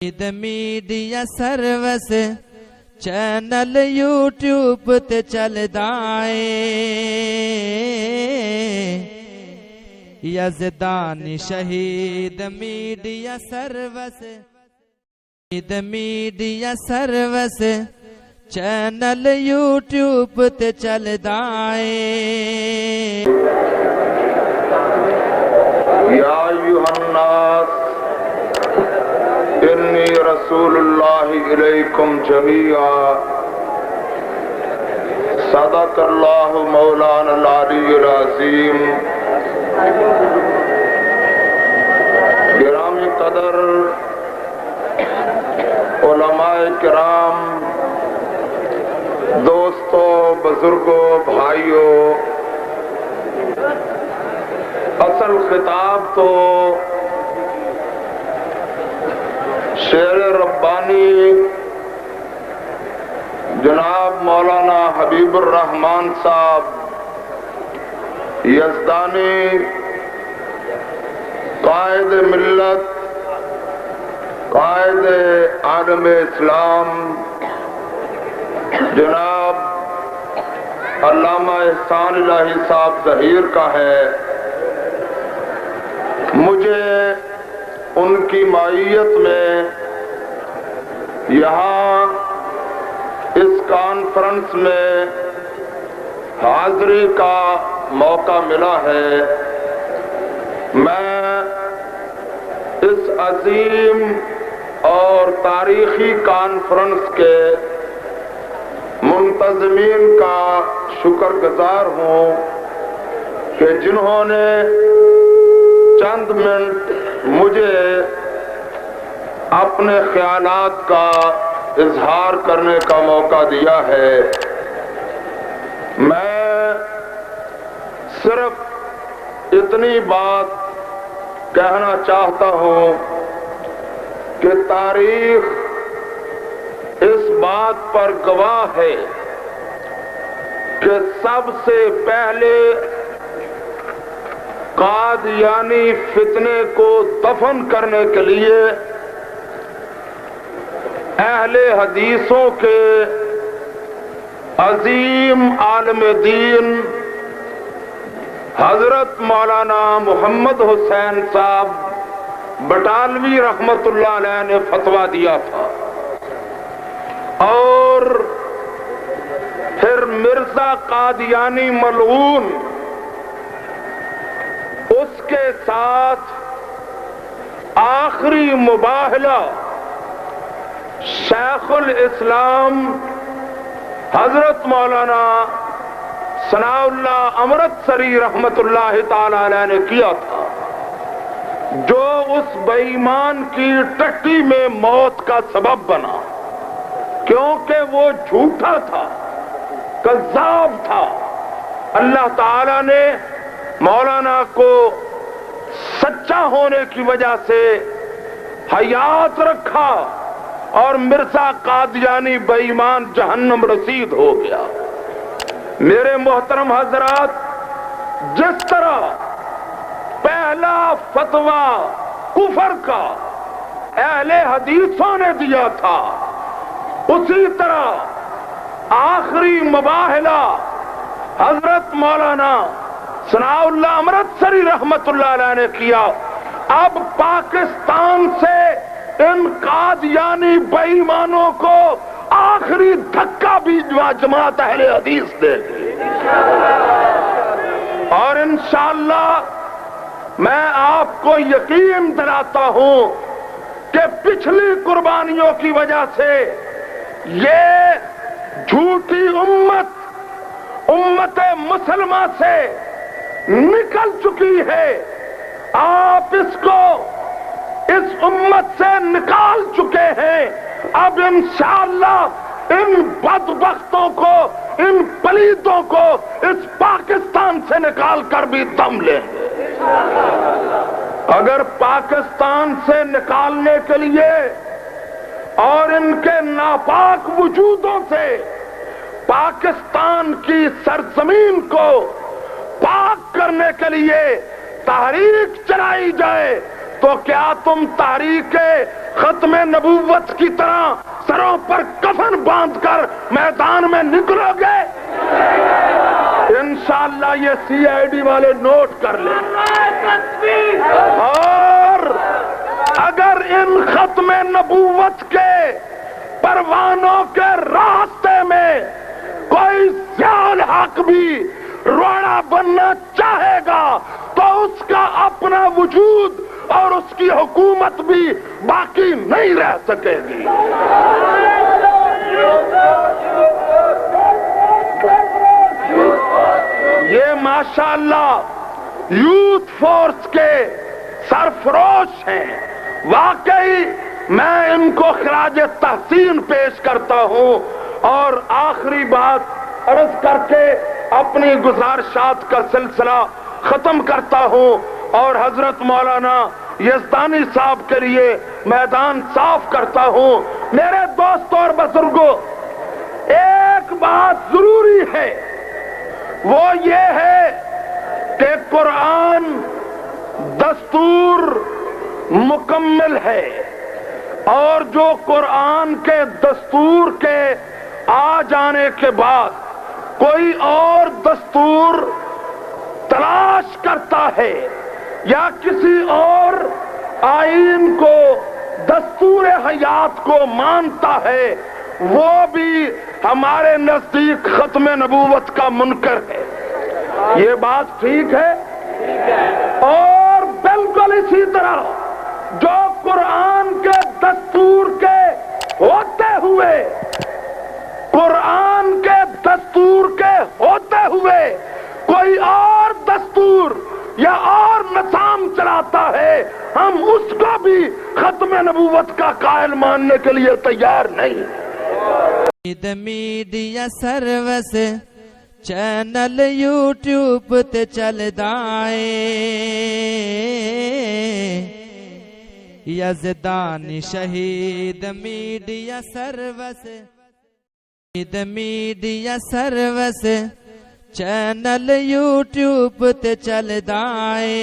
Media service channel YouTube تے چلدا اے یزدانی شہید میڈیا سروس چینل یوٹیوب تے چلدا اے یا ایھا الناس انی رسول اللہ الیکم جمیعا صدق اللہ مولانا العلی العظیم۔ گرامی قدر علماء کرام، دوستوں، بزرگوں، بھائیوں، اصل خطاب تو شعر ربانی جناب مولانا حبیب الرحمن صاحب یزدانی قائد ملت، قائد عالم اسلام جناب علامہ احسان الہی صاحب ظہیر کا ہے۔ مجھے ان کی معیت میں یہاں اس کانفرنس میں حاضری کا موقع ملا ہے۔ میں اس عظیم اور تاریخی کانفرنس کے منتظمین کا شکر گزار ہوں کہ جنہوں نے چند منٹ مجھے اپنے خیالات کا اظہار کرنے کا موقع دیا ہے۔ میں صرف اتنی بات کہنا چاہتا ہوں کہ تاریخ اس بات پر گواہ ہے کہ سب سے پہلے قادیانی فتنے کو دفن کرنے کے لیے اہل حدیثوں کے عظیم عالم دین حضرت مولانا محمد حسین صاحب بٹالوی رحمت اللہ علیہ نے فتویٰ دیا تھا، اور پھر مرزا قادیانی ملعون اس کے ساتھ آخری مباہلہ شیخ الاسلام حضرت مولانا ثناء اللہ امرتسری رحمت اللہ تعالی علیہ نے کیا تھا، جو اس بے ایمان کی ٹٹی میں موت کا سبب بنا، کیونکہ وہ جھوٹا تھا، کذاب تھا۔ اللہ تعالی نے مولانا کو سچا ہونے کی وجہ سے حیات رکھا، اور مرزا قادیانی بے ایمان جہنم رسید ہو گیا۔ میرے محترم حضرات، جس طرح پہلا فتویٰ کفر کا اہل حدیثوں نے دیا تھا، اسی طرح آخری مباہلہ حضرت مولانا ثناء اللہ امرتسری رحمت اللہ علیہ نے کیا۔ اب پاکستان سے ان قادیانی بے ایمانوں کو آخری دھکا بھی جماعت اہل حدیث دے گی، اور انشاءاللہ میں آپ کو یقین دلاتا ہوں کہ پچھلی قربانیوں کی وجہ سے یہ جھوٹی امت مسلمہ سے نکل چکی ہے۔ آپ اس کو اس امت سے نکال چکے ہیں۔ اب انشاءاللہ ان بدبختوں کو، ان پلیتوں کو اس پاکستان سے نکال کر بھی دم لیں گے۔ اگر پاکستان سے نکالنے کے لیے اور ان کے ناپاک وجودوں سے پاکستان کی سرزمین کو پاک کرنے کے لیے تحریک چلائی جائے تو کیا تم تحریک ختم نبوت کی طرح سروں پر کفن باندھ کر میدان میں نکلو گے؟ انشاءاللہ یہ سی آئی ڈی والے نوٹ کر لیں. اور اگر ان ختم نبوت کے پروانوں کے راستے میں کوئی سیال حق بھی روڑا بننا چاہے گا تو اس کا اپنا وجود اور اس کی حکومت بھی باقی نہیں رہ سکے گی. یہ ماشاءاللہ یوتھ فورس کے سرفروش ہیں. واقعی میں ان کو خراج تحسین پیش کرتا ہوں. اور آخری بات عرض کر کے اپنی گزارشات کا سلسلہ ختم کرتا ہوں اور حضرت مولانا یزدانی صاحب کے لیے میدان صاف کرتا ہوں. میرے دوستوں اور بزرگوں، ایک بات ضروری ہے، وہ یہ ہے کہ قرآن دستور مکمل ہے، اور جو قرآن کے دستور کے آ جانے کے بعد کوئی اور دستور تلاش کرتا ہے یا کسی اور آئین کو دستور حیات کو مانتا ہے، وہ بھی ہمارے نزدیک ختم نبوت کا منکر ہے. یہ بات ٹھیک ہے؟ اور بالکل اسی طرح جو قرآن کے دستور کے ہوتے ہوئے، قرآن کے دستور کے ہوتے ہوئے کوئی اور دستور یا اور نظام چلاتا ہے، ہم اس کو بھی ختم نبوت کا قائل ماننے کے لیے تیار نہیں. میڈیا سروس چینل یوٹیوب تے چلدا اے، یزدانی شہید media service, media service channel YouTube تے چلدا اے.